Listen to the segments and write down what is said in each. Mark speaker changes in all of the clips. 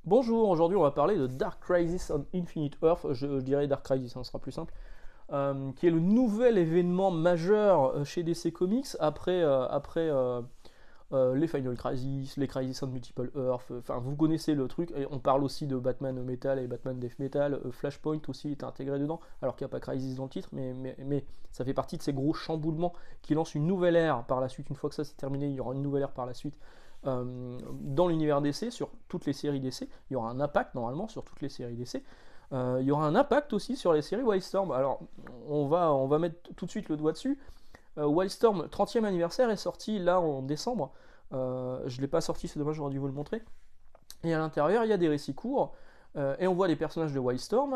Speaker 1: Bonjour, aujourd'hui on va parler de Dark Crisis on Infinite Earth, je dirais Dark Crisis, ce sera plus simple, qui est le nouvel événement majeur chez DC Comics après les Final Crisis, les Crisis on Multiple Earth, enfin vous connaissez le truc, et on parle aussi de Batman Metal et Batman Death Metal, Flashpoint aussi est intégré dedans, alors qu'il n'y a pas Crisis dans le titre, mais ça fait partie de ces gros chamboulements qui lancent une nouvelle ère par la suite. Une fois que ça c'est terminé, il y aura une nouvelle ère par la suite dans l'univers DC, sur toutes les séries DC. Il y aura un impact normalement sur toutes les séries DC. Il y aura un impact aussi sur les séries Wildstorm. Alors on va mettre tout de suite le doigt dessus. Wildstorm 30e anniversaire est sorti là en décembre. Je ne l'ai pas sorti, c'est dommage, j'aurais dû vous le montrer. Et à l'intérieur, il y a des récits courts. Et on voit les personnages de Wildstorm.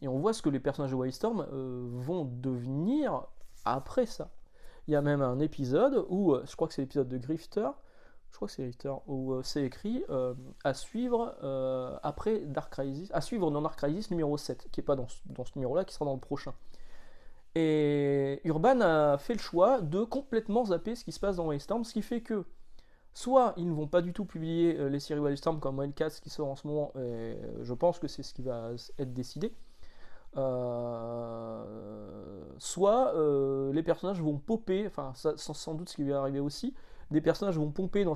Speaker 1: Et on voit ce que les personnages de Wildstorm vont devenir après ça. Il y a même un épisode où, je crois que c'est l'épisode de Grifter, où c'est écrit à suivre après Dark Crisis, à suivre dans Dark Crisis numéro 7, qui n'est pas dans ce numéro-là, qui sera dans le prochain. Et Urban a fait le choix de complètement zapper ce qui se passe dans Wildstorm, ce qui fait que soit ils ne vont pas du tout publier les séries Wildstorm comme Wildcats qui sort en ce moment, et je pense que c'est ce qui va être décidé, soit les personnages vont popper, enfin ça, sans doute ce qui va arriver aussi, des personnages vont pomper dans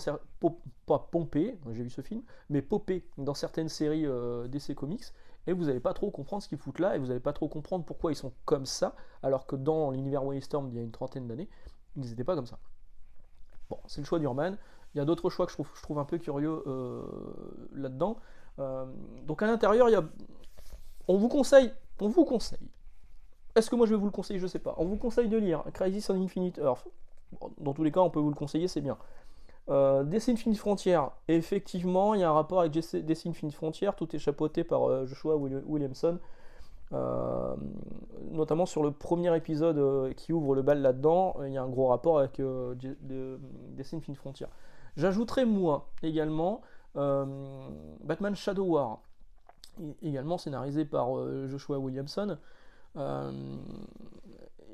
Speaker 1: pas pomper, j'ai vu ce film, mais popper dans certaines séries DC Comics, et vous n'allez pas trop comprendre ce qu'ils foutent là, et vous n'allez pas trop comprendre pourquoi ils sont comme ça, alors que dans l'univers Wildstorm il y a une trentaine d'années, ils n'étaient pas comme ça. Bon, c'est le choix d'Urban. Il y a d'autres choix que je trouve un peu curieux là-dedans. Donc à l'intérieur, on vous conseille. Est-ce que moi je vais vous le conseiller? Je sais pas. On vous conseille de lire Crisis on Infinite Earth. Bon, dans tous les cas, on peut vous le conseiller, c'est bien. DC Infinite Frontier, effectivement, il y a un rapport avec DC Infinite Frontier, tout est chapeauté par Joshua Williamson, notamment sur le premier épisode qui ouvre le bal là-dedans, il y a un gros rapport avec DC Infinite Frontier. J'ajouterai moi également Batman Shadow War, également scénarisé par Joshua Williamson,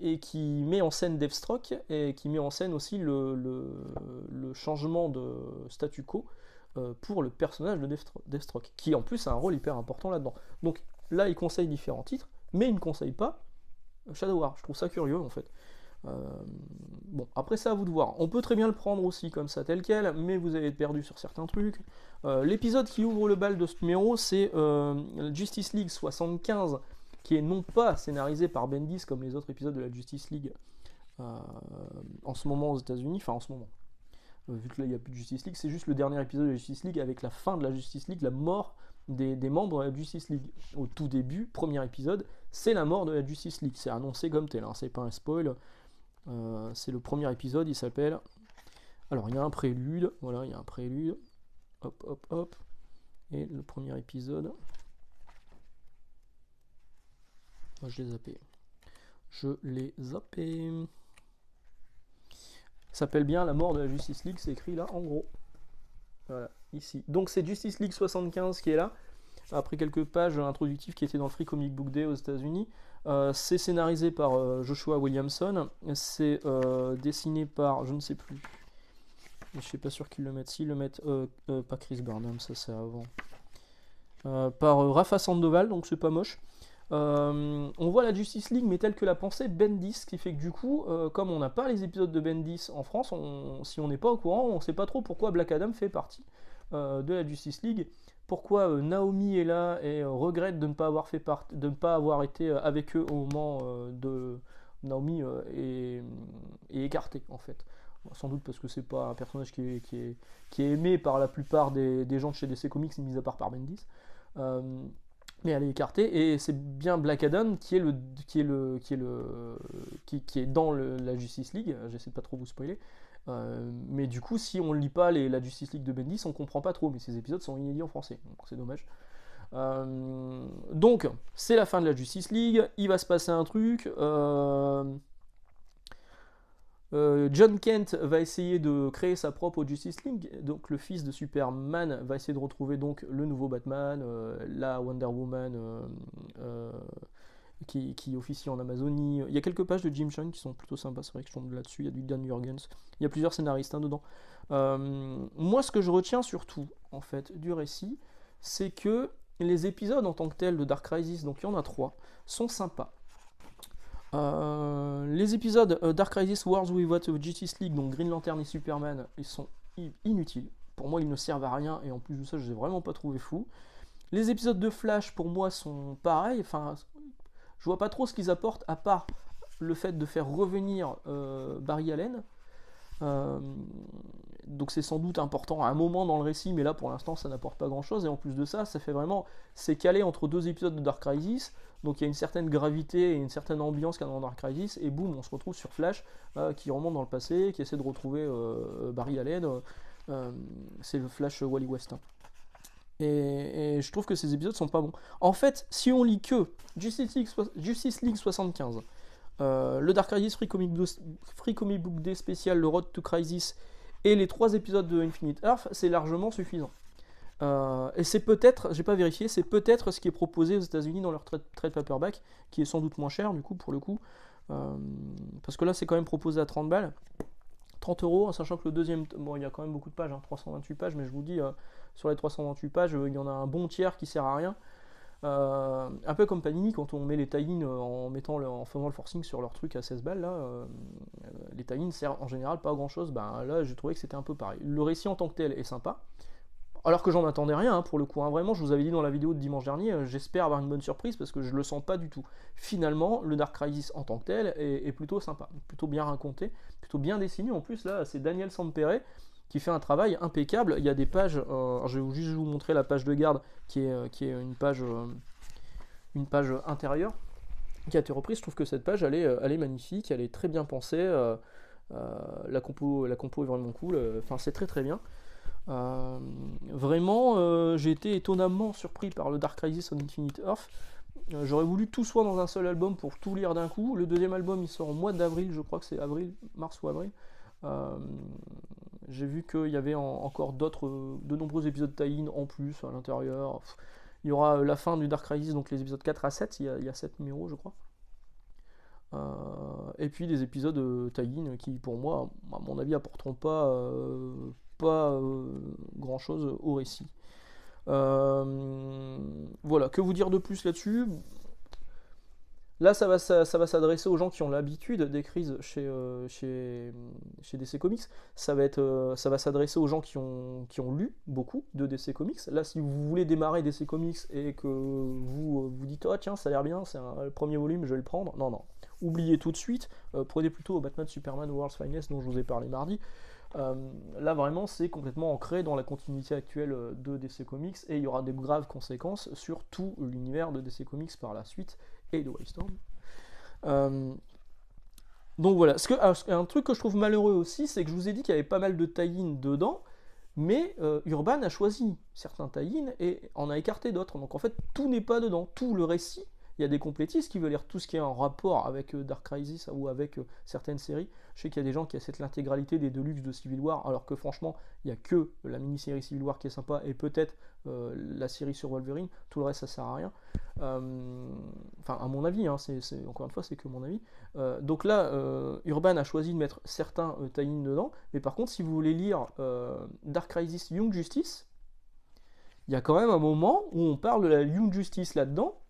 Speaker 1: et qui met en scène Deathstroke et qui met en scène aussi le changement de statu quo pour le personnage de Deathstroke, qui en plus a un rôle hyper important là-dedans. Donc là, il conseille différents titres, mais il ne conseille pas Shadow War. Je trouve ça curieux en fait. Bon, après ça à vous de voir. On peut très bien le prendre aussi comme ça tel quel, mais vous allez être perdu sur certains trucs. L'épisode qui ouvre le bal de ce numéro, c'est Justice League 75, qui est non pas scénarisé par Bendis comme les autres épisodes de la Justice League en ce moment aux États-Unis, enfin en ce moment. Vu que là il n'y a plus de Justice League, c'est juste le dernier épisode de la Justice League avec la fin de la Justice League, la mort des membres de la Justice League. Au tout début, premier épisode, c'est la mort de la Justice League. C'est annoncé comme tel, hein, c'est pas un spoil. C'est le premier épisode, il s'appelle. Alors il y a un prélude, voilà, il y a un prélude. Hop, hop, hop. Et le premier épisode. Oh, je l'ai zappé. Ça s'appelle bien La mort de la Justice League, c'est écrit là en gros. Voilà, ici. Donc c'est Justice League 75 qui est là, après quelques pages introductives qui étaient dans le Free Comic Book Day aux États-Unis. C'est scénarisé par Joshua Williamson, c'est dessiné par, je ne sais plus, je suis pas sûr qu'ils le mettent, s'ils le mettent, pas Chris Burnham, ça c'est avant, par Rafa Sandoval, donc c'est pas moche. On voit la Justice League mais telle que la pensait Bendis, ce qui fait que du coup, comme on n'a pas les épisodes de Bendis en France, si on n'est pas au courant, on ne sait pas trop pourquoi Black Adam fait partie de la Justice League, pourquoi Naomi est là et regrette de ne pas avoir été avec eux au moment de Naomi est écartée en fait. Sans doute parce que c'est pas un personnage qui est aimé par la plupart des gens de chez DC Comics, mis à part par Bendis. Mais elle est écartée, et c'est bien Black Adam qui est dans la Justice League. J'essaie de pas trop vous spoiler, mais du coup si on lit pas la Justice League de Bendis, on comprend pas trop, mais ces épisodes sont inédits en français, donc c'est dommage. Donc c'est la fin de la Justice League, il va se passer un truc. John Kent va essayer de créer sa propre Justice League, donc le fils de Superman va essayer de retrouver donc le nouveau Batman, la Wonder Woman qui officie en Amazonie. Il y a quelques pages de Jim Chung qui sont plutôt sympas, c'est vrai que je tombe là-dessus, il y a du Dan Jurgens, il y a plusieurs scénaristes dedans. Moi ce que je retiens surtout en fait du récit, c'est que les épisodes en tant que tels de Dark Crisis, donc il y en a 3, sont sympas. Les épisodes Dark Crisis Wars Without Justice League, donc Green Lantern et Superman, ils sont inutiles. Pour moi, ils ne servent à rien, et en plus de ça, je les ai vraiment pas trouvé fous. Les épisodes de Flash, pour moi, sont pareils. Enfin, je vois pas trop ce qu'ils apportent, à part le fait de faire revenir Barry Allen. Donc c'est sans doute important à un moment dans le récit, mais là pour l'instant ça n'apporte pas grand chose, et en plus de ça, ça fait vraiment, c'est calé entre 2 épisodes de Dark Crisis, donc il y a une certaine gravité et une certaine ambiance qu'il y a dans Dark Crisis, et boum, on se retrouve sur Flash, qui remonte dans le passé, qui essaie de retrouver Barry Allen, c'est le Flash Wally West. Et je trouve que ces épisodes sont pas bons. En fait, si on lit que Justice League 75, le Dark Crisis Free Comic Book Day spécial, le Road to Crisis, et les 3 épisodes de Infinite Earth, c'est largement suffisant. Et c'est peut-être, j'ai pas vérifié, c'est peut-être ce qui est proposé aux États-Unis dans leur trade paperback, qui est sans doute moins cher du coup pour le coup, parce que là c'est quand même proposé à 30 balles, 30 euros, sachant que le deuxième, bon il y a quand même beaucoup de pages, 328 pages, mais je vous dis, sur les 328 pages, il y en a un bon tiers qui sert à rien. Un peu comme Panini quand on met les tie-in en faisant le forcing sur leur truc à 16 balles là, les tie-in servent en général pas à grand chose. Ben là j'ai trouvé que c'était un peu pareil. Le récit en tant que tel est sympa, alors que j'en attendais rien pour le coup, vraiment je vous avais dit dans la vidéo de dimanche dernier, j'espère avoir une bonne surprise parce que je le sens pas du tout. Finalement le Dark Crisis en tant que tel est plutôt sympa, plutôt bien raconté, plutôt bien dessiné. En plus là c'est Daniel Sampere qui fait un travail impeccable. Il y a des pages, je vais juste vous montrer la page de garde qui est une page intérieure qui a été reprise. Je trouve que cette page elle est magnifique, elle est très bien pensée, la compo est vraiment cool, enfin c'est très très bien. Vraiment j'ai été étonnamment surpris par le Dark Crisis on Infinite Earth. J'aurais voulu tout soit dans un seul album pour tout lire d'un coup. Le deuxième album il sort au mois d'avril, je crois que c'est mars ou avril. J'ai vu qu'il y avait encore de nombreux épisodes tie-in en plus à l'intérieur. Il y aura la fin du Dark Crisis, donc les épisodes 4 à 7, il y a 7 numéros je crois. Et puis des épisodes tie-in qui pour moi, à mon avis, apporteront pas grand chose au récit. Voilà, que vous dire de plus là-dessus? Là, ça va s'adresser aux gens qui ont l'habitude des crises chez DC Comics. Ça va s'adresser aux gens qui ont lu beaucoup de DC Comics. Là, si vous voulez démarrer DC Comics et que vous dites « Oh tiens, ça a l'air bien, c'est le premier volume, je vais le prendre », non, oubliez tout de suite. Prenez plutôt Batman Superman World's Finest dont je vous ai parlé mardi. Là vraiment c'est complètement ancré dans la continuité actuelle de DC Comics, et il y aura des graves conséquences sur tout l'univers de DC Comics par la suite et de Wildstorm. Donc voilà, un truc que je trouve malheureux aussi, c'est que je vous ai dit qu'il y avait pas mal de tie-in dedans, mais Urban a choisi certains tie-in et en a écarté d'autres, donc en fait tout n'est pas dedans, tout le récit. Il y a des complétistes qui veulent lire tout ce qui est en rapport avec Dark Crisis ou avec certaines séries. Je sais qu'il y a des gens qui achètent l'intégralité des Deluxe de Civil War, alors que franchement, il n'y a que la mini-série Civil War qui est sympa, et peut-être la série sur Wolverine. Tout le reste, ça sert à rien. Enfin, à mon avis, encore une fois, c'est que mon avis. Donc là, Urban a choisi de mettre certains tie-in dedans, mais par contre, si vous voulez lire Dark Crisis Young Justice, il y a quand même un moment où on parle de la Young Justice là-dedans,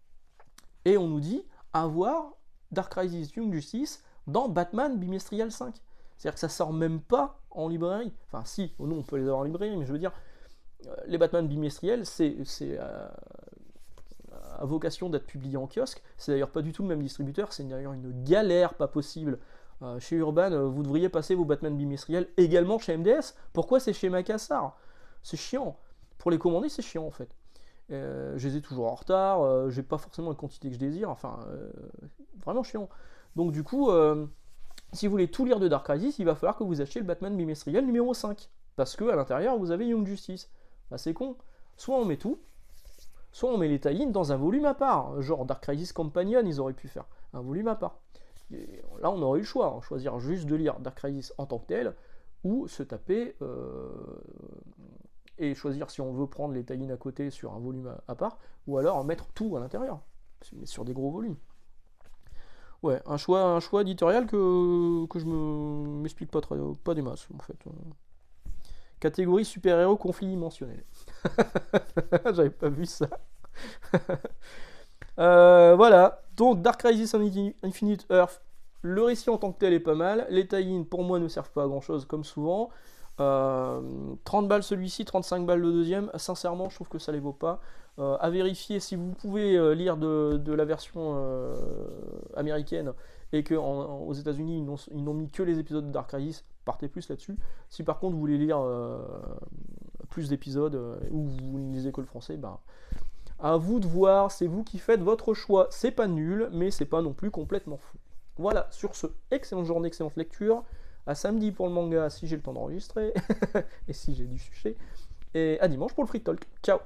Speaker 1: et on nous dit avoir Dark Crisis Young Justice dans Batman bimestriel 5. C'est-à-dire que ça sort même pas en librairie. Enfin si, nous on peut les avoir en librairie, mais je veux dire, les Batman bimestriels, c'est à vocation d'être publié en kiosque. C'est d'ailleurs pas du tout le même distributeur, c'est d'ailleurs une galère pas possible. Chez Urban, vous devriez passer vos Batman bimestriels également chez MDS. Pourquoi c'est chez Macassar? C'est chiant. Pour les commander, c'est chiant en fait. Je les ai toujours en retard, j'ai pas forcément la quantité que je désire, enfin, vraiment chiant. Donc du coup, si vous voulez tout lire de Dark Crisis, il va falloir que vous achetiez le Batman bimestriel numéro 5, parce que à l'intérieur vous avez Young Justice. Bah c'est con, soit on met tout, soit on met les tie-in dans un volume à part, genre Dark Crisis Companion, ils auraient pu faire un volume à part. Et là on aurait eu le choix, choisir juste de lire Dark Crisis en tant que tel, ou se taper... et choisir si on veut prendre les tie-in à côté sur un volume à part, ou alors mettre tout à l'intérieur, mais sur des gros volumes. Ouais, un choix éditorial que je m'explique pas des masses, en fait. Catégorie super-héros conflit dimensionnel. J'avais pas vu ça. Voilà, donc Dark Crisis on Infinite Earth, le récit en tant que tel est pas mal. Les tie-in pour moi ne servent pas à grand chose comme souvent. 30 balles celui-ci, 35 balles le deuxième. Sincèrement, je trouve que ça les vaut pas. À vérifier si vous pouvez lire de la version américaine et qu'aux États-Unis ils n'ont mis que les épisodes de Dark Crisis, partez plus là-dessus. Si par contre vous voulez lire plus d'épisodes ou vous ne lisez que le français, ben, à vous de voir, c'est vous qui faites votre choix. C'est pas nul, mais c'est pas non plus complètement fou. Voilà, sur ce, excellente journée, excellente lecture. À samedi pour le manga si j'ai le temps d'enregistrer et si j'ai du sujet. Et à dimanche pour le Free Talk. Ciao!